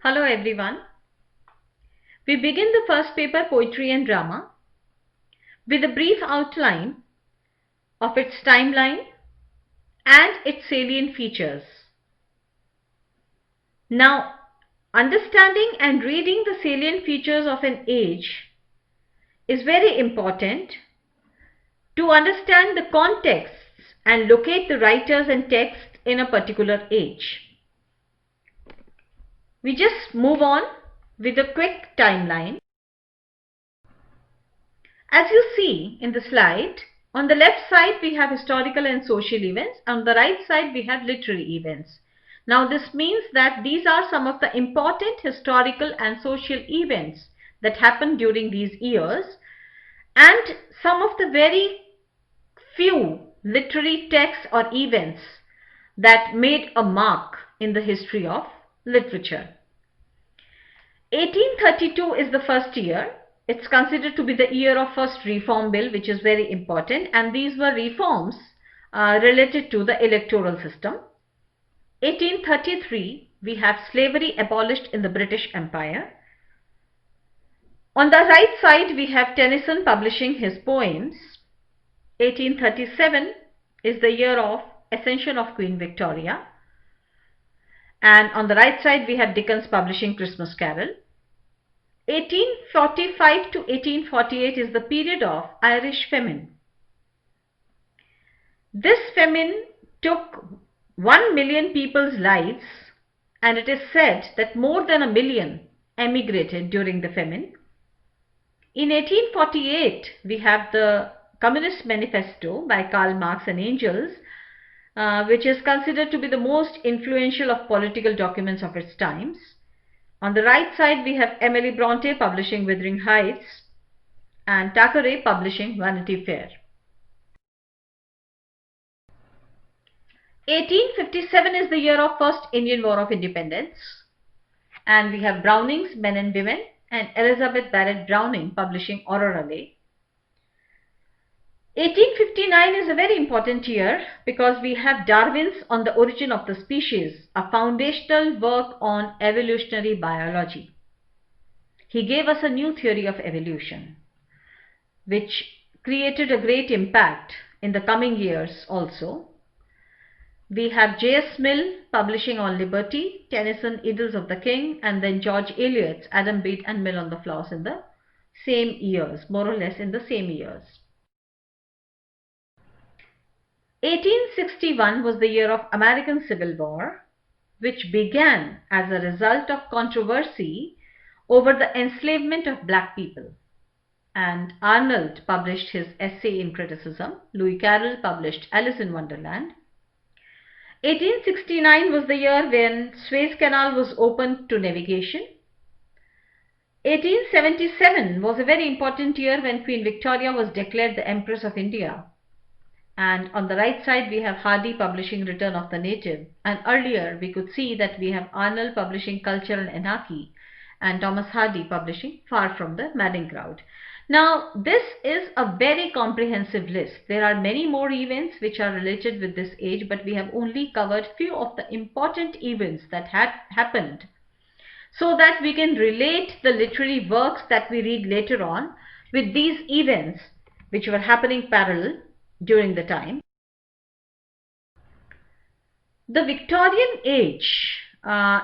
Hello everyone. We begin the first paper, Poetry and Drama, with a brief outline of its timeline and its salient features. Now, understanding and reading the salient features of an age is very important to understand the contexts and locate the writers and texts in a particular age. We just move on with a quick timeline. As you see in the slide, on the left side we have historical and social events, on the right side we have literary events. Now this means that these are some of the important historical and social events that happened during these years and some of the very few literary texts or events that made a mark in the history of literature. 1832 is the first year. It's considered to be the year of first reform bill, which is very important, and these were reforms related to the electoral system. 1833, we have slavery abolished in the British Empire. On the right side, we have Tennyson publishing his poems. 1837 is the year of Ascension of Queen Victoria. And on the right side, we have Dickens publishing Christmas Carol. 1845 to 1848 is the period of Irish famine. This famine took 1 million people's lives, and it is said that more than 1 million emigrated during the famine. In 1848, we have the Communist Manifesto by Karl Marx and Engels, which is considered to be the most influential of political documents of its times. On the right side, we have Emily Bronte publishing Wuthering Heights and Thackeray publishing Vanity Fair. 1857 is the year of first Indian War of Independence, and we have Browning's Men and Women and Elizabeth Barrett Browning publishing Aurora Leigh. 1859 is a very important year because we have Darwin's On the Origin of the Species, a foundational work on evolutionary biology. He gave us a new theory of evolution, which created a great impact in the coming years also. We have J.S. Mill publishing On Liberty, Tennyson Idylls of the King, and then George Eliot's Adam Bede and Mill on the Floss in the same years, more or less in the same years. 1861 was the year of American Civil War, which began as a result of controversy over the enslavement of black people. And Arnold published his essay in criticism. Lewis Carroll published Alice in Wonderland. 1869 was the year when Suez Canal was opened to navigation. 1877 was a very important year when Queen Victoria was declared the Empress of India. And on the right side, we have Hardy publishing Return of the Native. And earlier, we could see that we have Arnold publishing Culture and Anarchy and Thomas Hardy publishing Far from the Madding Crowd. Now, this is a very comprehensive list. There are many more events which are related with this age, but we have only covered few of the important events that had happened so that we can relate the literary works that we read later on with these events which were happening parallel during the time. The Victorian Age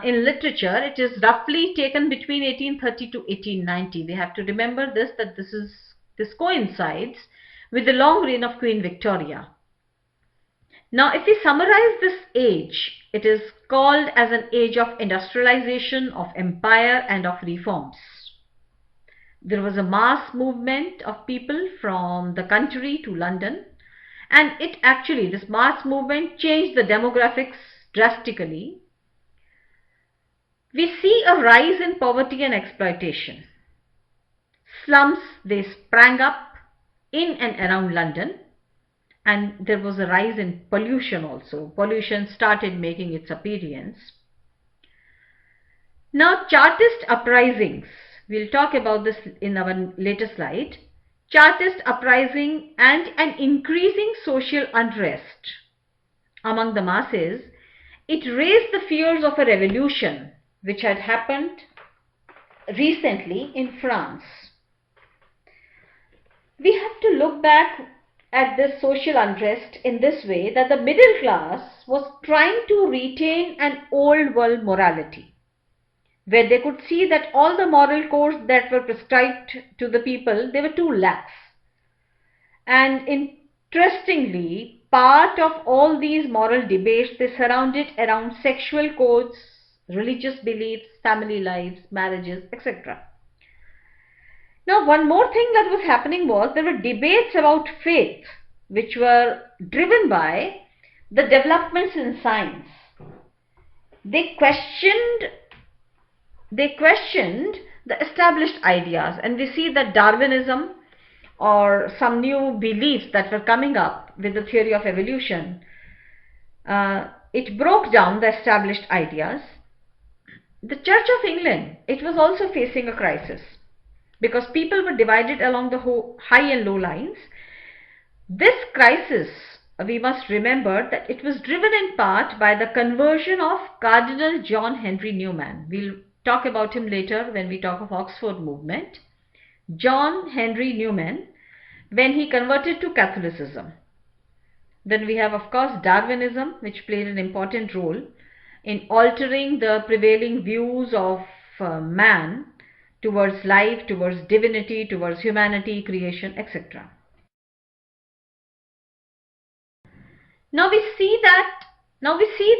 in literature, it is roughly taken between 1830 to 1890. We have to remember this, that this coincides with the long reign of Queen Victoria. Now, if we summarize this age, it is called as an age of industrialization, of empire, and of reforms. There was a mass movement of people from the country to London, and this mass movement changed the demographics drastically. We see a rise in poverty and exploitation. Slums, they sprang up in and around London, and there was a rise in pollution also. Pollution started making its appearance. Now, Chartist uprisings, we'll talk about this in our later slide. Chartist uprising and an increasing social unrest among the masses, it raised the fears of a revolution which had happened recently in France. We have to look back at this social unrest in this way, that the middle class was trying to retain an old world morality, where they could see that all the moral codes that were prescribed to the people, they were too lax. And interestingly, part of all these moral debates, they surrounded around sexual codes, religious beliefs, family lives, marriages, etc. Now, one more thing that was happening was there were debates about faith, which were driven by the developments in science. They questioned the established ideas, and we see that Darwinism or some new beliefs that were coming up with the theory of evolution, it broke down the established ideas. The Church of England, it was also facing a crisis because people were divided along the high and low lines. This crisis, we must remember that it was driven in part by the conversion of Cardinal John Henry Newman. We'll talk about him later when we talk of Oxford movement. John Henry Newman, when he converted to Catholicism. Then we have, of course, Darwinism, which played an important role in altering the prevailing views of man towards life, towards divinity, towards humanity, creation, etc. Now we see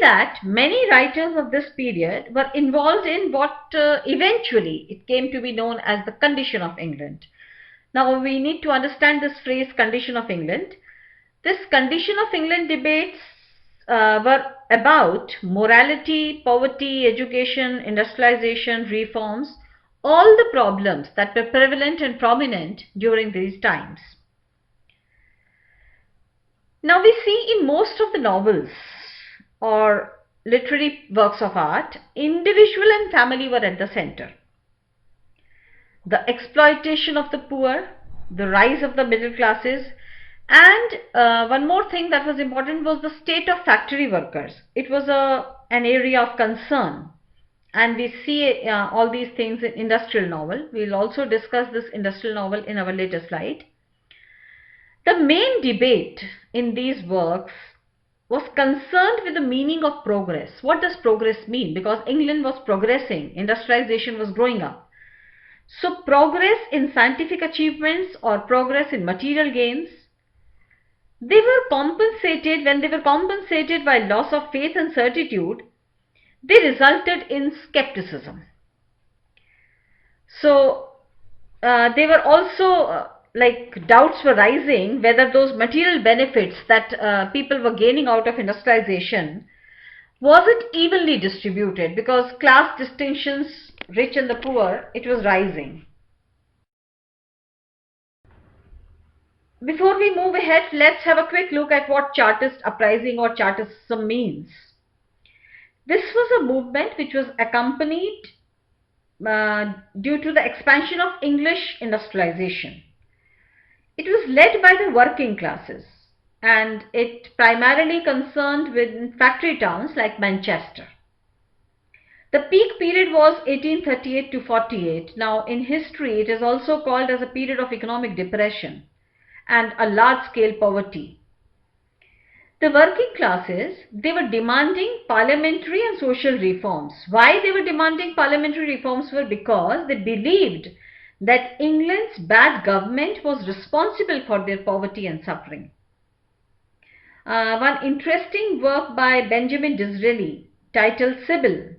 that many writers of this period were involved in what eventually it came to be known as the condition of England. Now we need to understand this phrase, condition of England. This condition of England debates were about morality, poverty, education, industrialization, reforms, all the problems that were prevalent and prominent during these times. Now we see in most of the novels or literary works of art, individual and family were at the center. The exploitation of the poor, the rise of the middle classes, and one more thing that was important was the state of factory workers. It was an area of concern, and we see all these things in industrial novel. We will also discuss this industrial novel in our later slide. The main debate in these works was concerned with the meaning of progress. What does progress mean? Because England was progressing, industrialization was growing up. So progress in scientific achievements or progress in material gains, they were compensated. When they were compensated by loss of faith and certitude, they resulted in skepticism. So they were also doubts were rising whether those material benefits that people were gaining out of industrialization, was it evenly distributed, because class distinctions, rich and the poor, it was rising. Before we move ahead, let's have a quick look at what Chartist uprising or Chartism means. This was a movement which was accompanied due to the expansion of English industrialization. It was led by the working classes, and it primarily concerned with factory towns like Manchester. The peak period was 1838 to 48. Now in history it is also called as a period of economic depression and a large-scale poverty. The working classes, they were demanding parliamentary and social reforms. Why they were demanding parliamentary reforms were because they believed that England's bad government was responsible for their poverty and suffering. One interesting work by Benjamin Disraeli titled Sybil,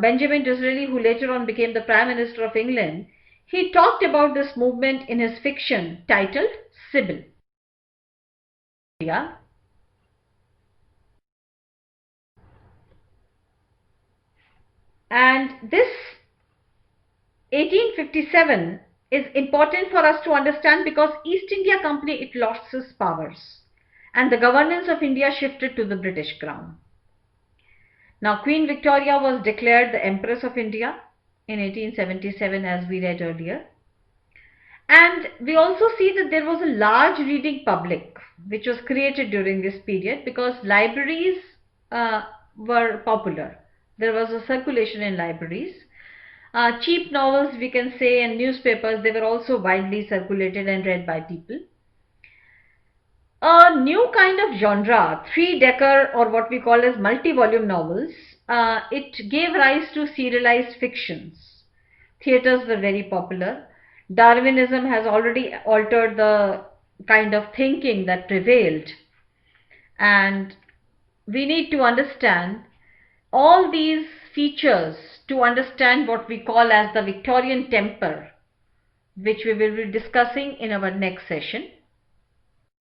Benjamin Disraeli, who later on became the Prime Minister of England, he talked about this movement in his fiction titled Sybil. And this 1857 is important for us to understand because East India Company, it lost its powers and the governance of India shifted to the British Crown. Now Queen Victoria was declared the Empress of India in 1877, as we read earlier. And we also see that there was a large reading public which was created during this period because libraries were popular. There was a circulation in libraries. Cheap novels, we can say, and newspapers, they were also widely circulated and read by people. A new kind of genre, three-decker or what we call as multi-volume novels, it gave rise to serialized fictions. Theaters were very popular. Darwinism has already altered the kind of thinking that prevailed. And we need to understand all these features to understand what we call as the Victorian temper, which we will be discussing in our next session.